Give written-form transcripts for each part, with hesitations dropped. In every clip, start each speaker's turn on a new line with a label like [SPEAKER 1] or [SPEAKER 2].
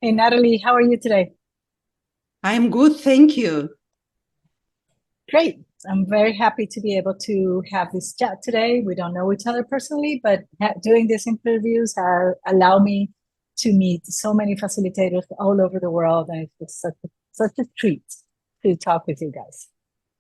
[SPEAKER 1] Hey, Natalie, how are you today?
[SPEAKER 2] I'm good, thank you.
[SPEAKER 1] Great. I'm very happy to be able to have this chat today. We don't know each other personally, but doing these interviews allow me to meet so many facilitators all over the world, and it's just such a treat to talk with you guys.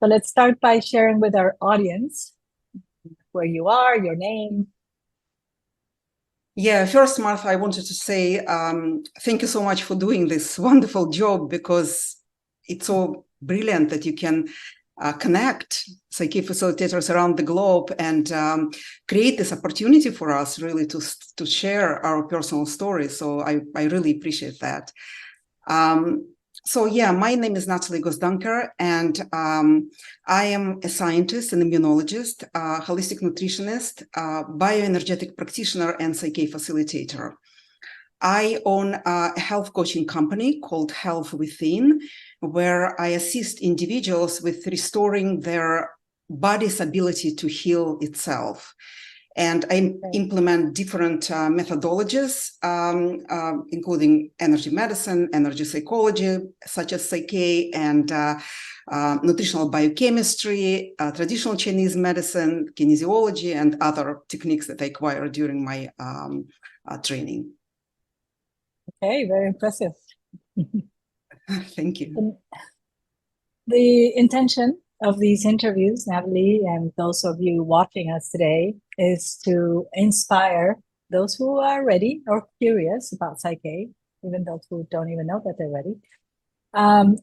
[SPEAKER 1] So let's start by sharing with our audience where you are, your name.
[SPEAKER 2] Yeah, first, Martha, I wanted to say thank you so much for doing this wonderful job, because it's so brilliant that you can connect PSYCH-K facilitators around the globe and create this opportunity for us really to share our personal stories. So I really appreciate that. So yeah, my name is Natalie Gozdanker, and I am a scientist, an immunologist, holistic nutritionist, bioenergetic practitioner, and PSYCH-K facilitator. I own a health coaching company called Health Within, where I assist individuals with restoring their body's ability to heal itself. And I implement different methodologies, including energy medicine, energy psychology, such as PSYCH-K, and nutritional biochemistry, traditional Chinese medicine, kinesiology, and other techniques that I acquired during my training.
[SPEAKER 1] Okay, very impressive.
[SPEAKER 2] Thank you.
[SPEAKER 1] The intention of these interviews, Natalie, and those of you watching us today, is to inspire those who are ready or curious about PSYCH-K, even those who don't even know that they're ready,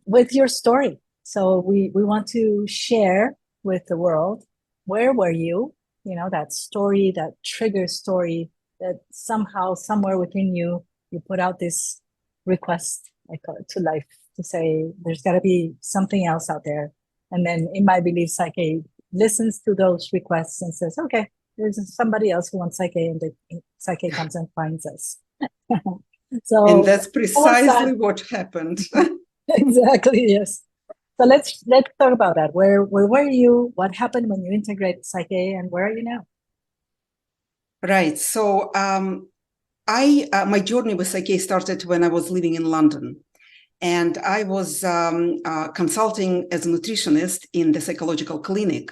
[SPEAKER 1] with your story. So we want to share with the world, where were you? You know, that story, that trigger story that somehow, somewhere within you, you put out this request, I call it, to life, to say there's got to be something else out there. And then in my belief, PSYCH-K listens to those requests and says, okay, there's somebody else who wants PSYCH-K, and the PSYCH-K comes and finds us.
[SPEAKER 2] And
[SPEAKER 1] So
[SPEAKER 2] that's precisely what happened.
[SPEAKER 1] exactly, yes. So let's talk about that. Where were you? What happened when you integrated PSYCH-K, and where are you now?
[SPEAKER 2] Right. So my journey with PSYCH-K started when I was living in London. And I was consulting as a nutritionist in the psychological clinic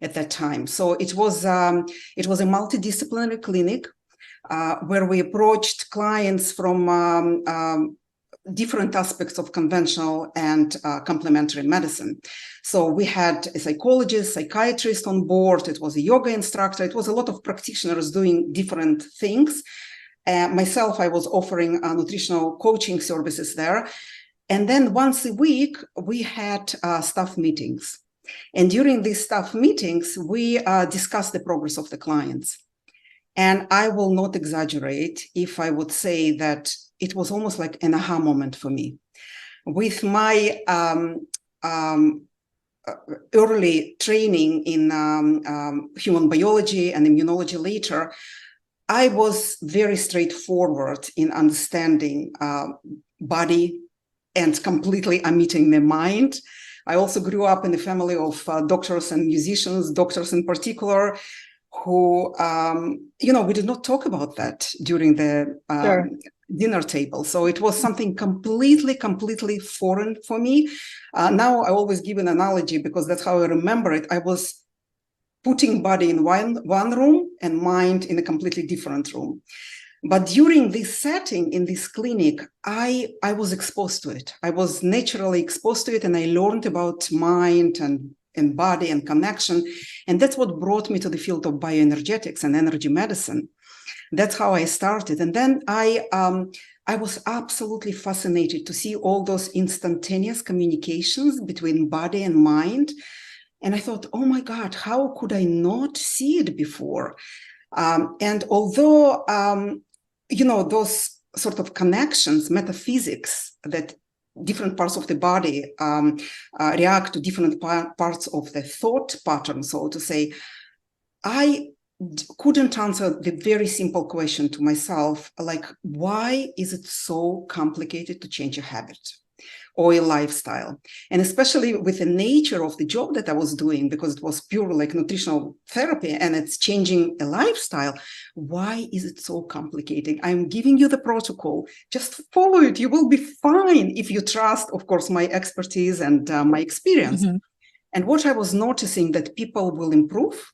[SPEAKER 2] at that time. So it was a multidisciplinary clinic where we approached clients from different aspects of conventional and complementary medicine. So we had a psychologist, psychiatrist on board. It was a yoga instructor. It was a lot of practitioners doing different things. Myself, I was offering nutritional coaching services there. And then once a week, we had staff meetings. And during these staff meetings, we discussed the progress of the clients. And I will not exaggerate if I would say that it was almost like an aha moment for me. With my early training in human biology and immunology later, I was very straightforward in understanding body and completely omitting the mind. I also grew up in a family of doctors and musicians, doctors in particular, who, we did not talk about that during the dinner table. So it was something completely foreign for me. Now I always give an analogy because that's how I remember it. I was putting body in one room and mind in a completely different room. But during this setting in this clinic, I was exposed to it. I was naturally exposed to it, and I learned about mind and body and connection. And that's what brought me to the field of bioenergetics and energy medicine. That's how I started. And then I was absolutely fascinated to see all those instantaneous communications between body and mind. And I thought, oh my God, how could I not see it before? And although, those sort of connections, metaphysics, that different parts of the body react to different parts of the thought pattern, so to say, I couldn't answer the very simple question to myself, like, why is it so complicated to change a habit? or a lifestyle. And especially with the nature of the job that I was doing, because it was pure like nutritional therapy and it's changing a lifestyle. Why is it so complicated? I'm giving you the protocol. Just follow it. You will be fine if you trust, of course, my expertise and my experience.
[SPEAKER 1] Mm-hmm.
[SPEAKER 2] And what I was noticing that people will improve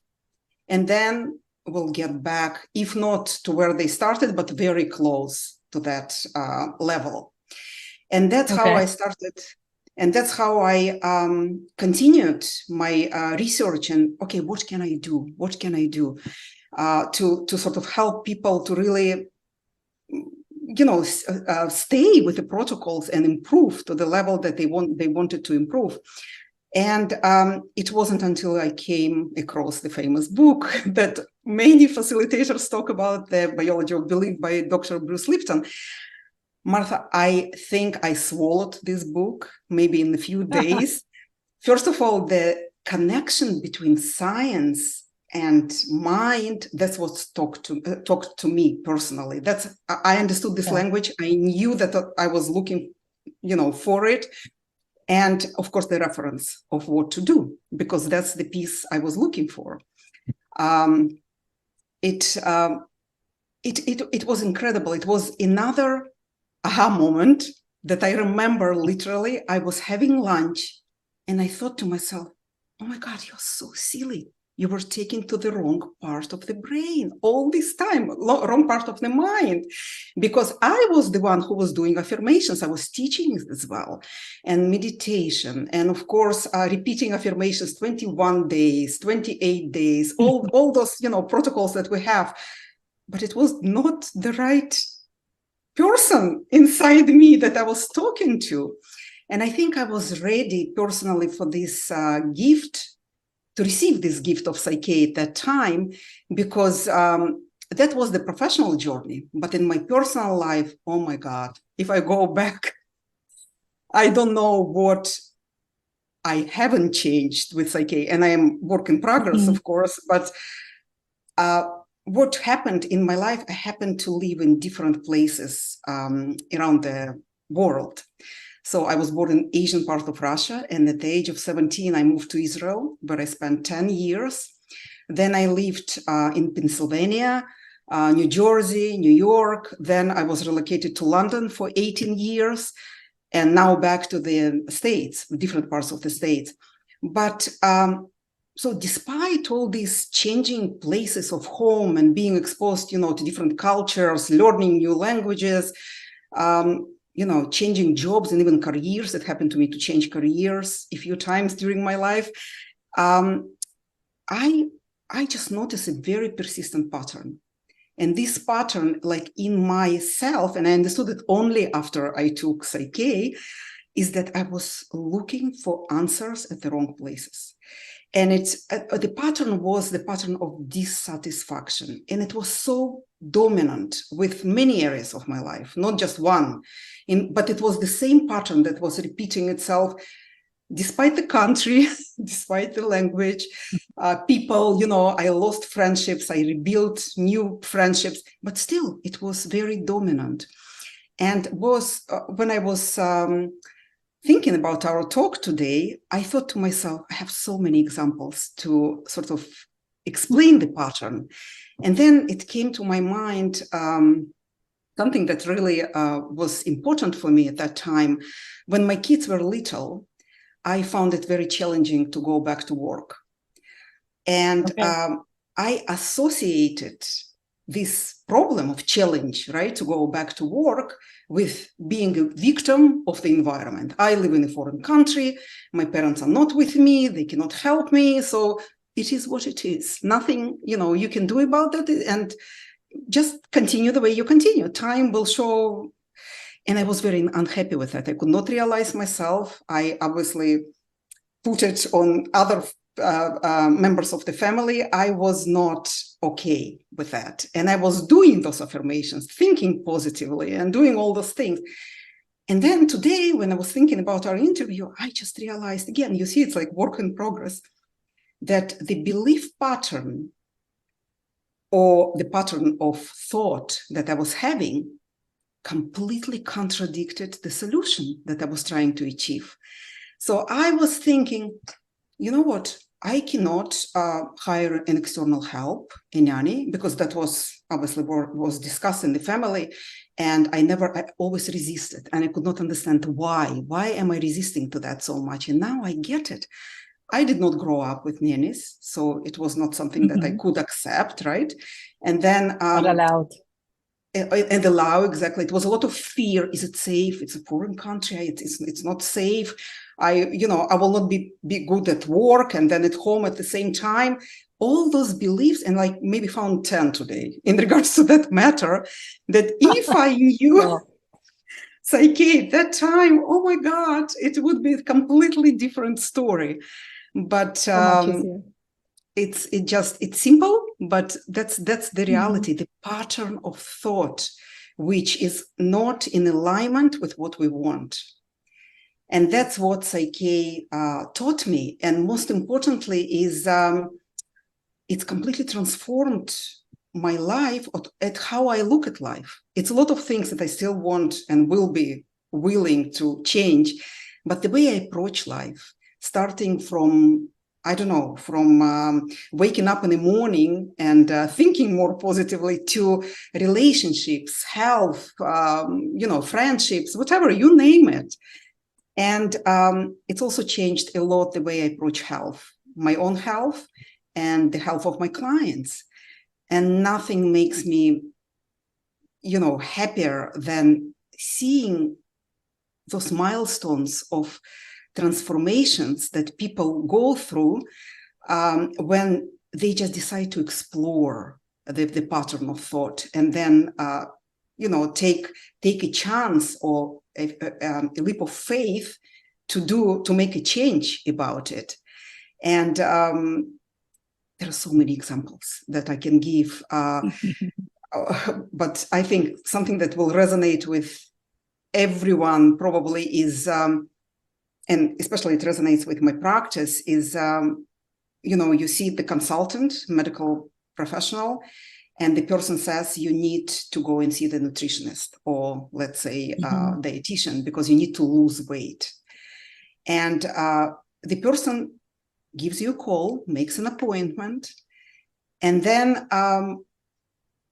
[SPEAKER 2] and then will get back, if not to where they started, but very close to that level. And that's how I started. And that's how I continued my research and, okay, what can I do? What can I do to sort of help people to really, stay with the protocols and improve to the level that they wanted to improve. And it wasn't until I came across the famous book that many facilitators talk about, The Biology of Belief by Dr. Bruce Lipton. Martha, I think I swallowed this book maybe in a few days. First of all, the connection between science and mind, that's what talked to me personally. I understood this language. I knew that I was looking, for it. And of course, the reference of what to do, because that's the piece I was looking for. It was incredible. It was another aha moment that I remember literally. I was having lunch and I thought to myself, oh my God, you're so silly. You were taken to the wrong part of the brain all this time, wrong part of the mind, because I was the one who was doing affirmations. I was teaching as well, and meditation, and of course, repeating affirmations 21 days, 28 days, all those, protocols that we have. But it was not the right person inside me that I was talking to. And I think I was ready personally for this gift, to receive this gift of PSYCH-K at that time, because that was the professional journey. But in my personal life, oh my God, if I go back, I don't know what I haven't changed with PSYCH-K. And I am work in progress, of course, but what happened in my life, I happened to live in different places around the world. So I was born in Asian part of Russia, and at the age of 17, I moved to Israel, where I spent 10 years. Then I lived in Pennsylvania, New Jersey, New York. Then I was relocated to London for 18 years, and now back to the States, different parts of the States. But so despite all these changing places of home and being exposed, to different cultures, learning new languages, changing jobs and even careers. It happened to me to change careers a few times during my life. I just noticed a very persistent pattern. And this pattern, like in myself, and I understood it only after I took PSYCH-K, is that I was looking for answers at the wrong places. And the pattern was the pattern of dissatisfaction. And it was so dominant with many areas of my life, not just one. But it was the same pattern that was repeating itself, despite the country, despite the language, people, I lost friendships, I rebuilt new friendships, but still it was very dominant. And when I was thinking about our talk today, I thought to myself, I have so many examples to sort of explain the pattern. And then it came to my mind something that really was important for me at that time. When my kids were little, I found it very challenging to go back to work. And I associated this problem of challenge, right, to go back to work with being a victim of the environment. I live in a foreign country. My parents are not with me. They cannot help me. So it is what it is. Nothing, you can do about that. And just continue the way you continue. Time will show. And I was very unhappy with that. I could not realize myself. I obviously put it on other members of the family. I was not okay with that. And I was doing those affirmations, thinking positively and doing all those things. And then today, when I was thinking about our interview, I just realized, again, you see, it's like work in progress, that the belief pattern or the pattern of thought that I was having completely contradicted the solution that I was trying to achieve. So I was thinking, you know what? I cannot hire an external help, a nanny, because that was obviously was discussed in the family. And I always resisted, and I could not understand why. Why am I resisting to that so much? And now I get it. I did not grow up with nannies, so it was not something that I could accept, right? And then
[SPEAKER 1] not allowed.
[SPEAKER 2] And allow, exactly. It was a lot of fear. Is it safe? It's a foreign country. It's not safe. I will not be good at work and then at home at the same time. All those beliefs, and like maybe found 10 today in regards to that matter, that if I knew PSYCH-K at that time, oh my God, it would be a completely different story. But it's simple, but that's the reality, the pattern of thought, which is not in alignment with what we want. And that's what PSYCH-K taught me. And most importantly is it's completely transformed my life at how I look at life. It's a lot of things that I still want and will be willing to change. But the way I approach life, starting from waking up in the morning and thinking more positively, to relationships, health, friendships, whatever, you name it. And it's also changed a lot the way I approach health, my own health and the health of my clients. And nothing makes me, happier than seeing those milestones of transformations that people go through when they just decide to explore the pattern of thought, and then take a chance or a leap of faith to make a change about it. And there are so many examples that I can give, but I think something that will resonate with everyone probably is and especially it resonates with my practice, is, you see the consultant, medical professional, and the person says you need to go and see the nutritionist, or let's say dietitian, because you need to lose weight. And the person gives you a call, makes an appointment, and then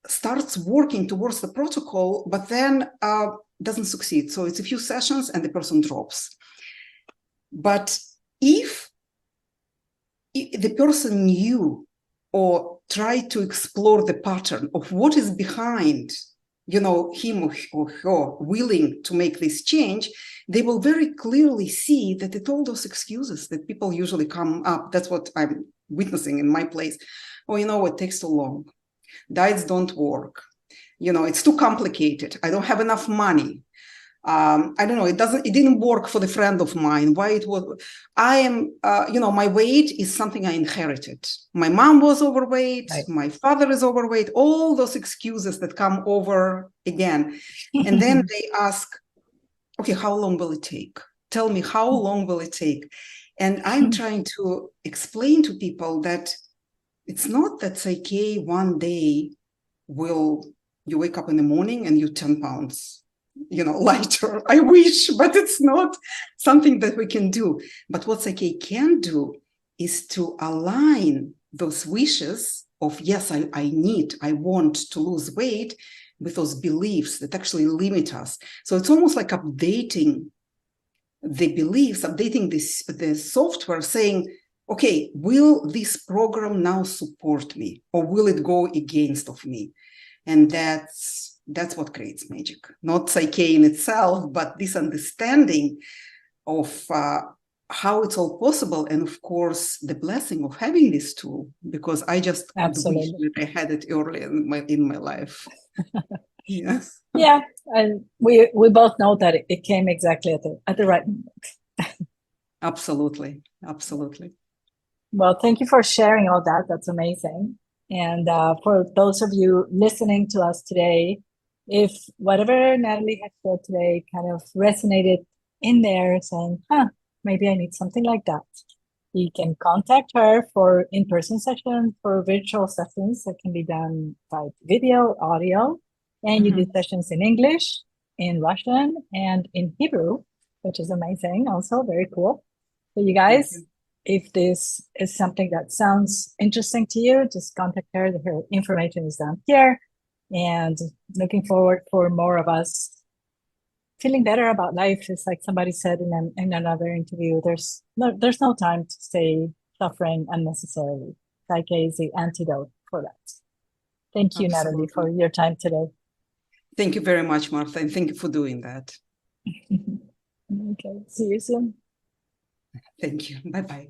[SPEAKER 2] starts working towards the protocol, but then doesn't succeed. So it's a few sessions and the person drops. But if the person knew or tried to explore the pattern of what is behind, him or her willing to make this change, they will very clearly see that it all those excuses that people usually come up. That's what I'm witnessing in my place. Oh, it takes too long. Diets don't work. It's too complicated. I don't have enough money. I don't know, it didn't work for the friend of mine. Why it was, I am, my weight is something I inherited. My mom was overweight, right. My father is overweight, all those excuses that come over again. And then they ask, okay, how long will it take? Tell me, how long will it take? And I'm trying to explain to people that it's not that PSYCH-K one day you wake up in the morning and you're 10 pounds. Lighter. I wish, but it's not something that we can do. But what PSYCH-K can do is to align those wishes of, yes, I want to lose weight, with those beliefs that actually limit us. So it's almost like updating the beliefs, updating the software, saying, okay, will this program now support me, or will it go against of me? And that's what creates magic, not PSYCH-K in itself, but this understanding of how it's all possible. And of course, the blessing of having this tool, because I just wish that I had it early in my life. Yes.
[SPEAKER 1] Yeah. And we both know that it came exactly at the right moment.
[SPEAKER 2] Absolutely. Absolutely.
[SPEAKER 1] Well, thank you for sharing all that. That's amazing. And for those of you listening to us today, if whatever Natalie had said today kind of resonated in there, saying, maybe I need something like that, you can contact her for in-person sessions, for virtual sessions that can be done by video, audio, and you do sessions in English. in Russian and in Hebrew, which is amazing. Also very cool. So you guys, if this is something that sounds interesting to you, just contact her. Her information is down here. And looking forward for more of us feeling better about life. It's like somebody said in another interview, there's no time to stay suffering unnecessarily. PSYCH-K is the antidote for that. Thank you, Natalie, for your time today.
[SPEAKER 2] Thank you very much, Martha, and thank you for doing that.
[SPEAKER 1] Okay, see you soon.
[SPEAKER 2] Thank you. Bye-bye.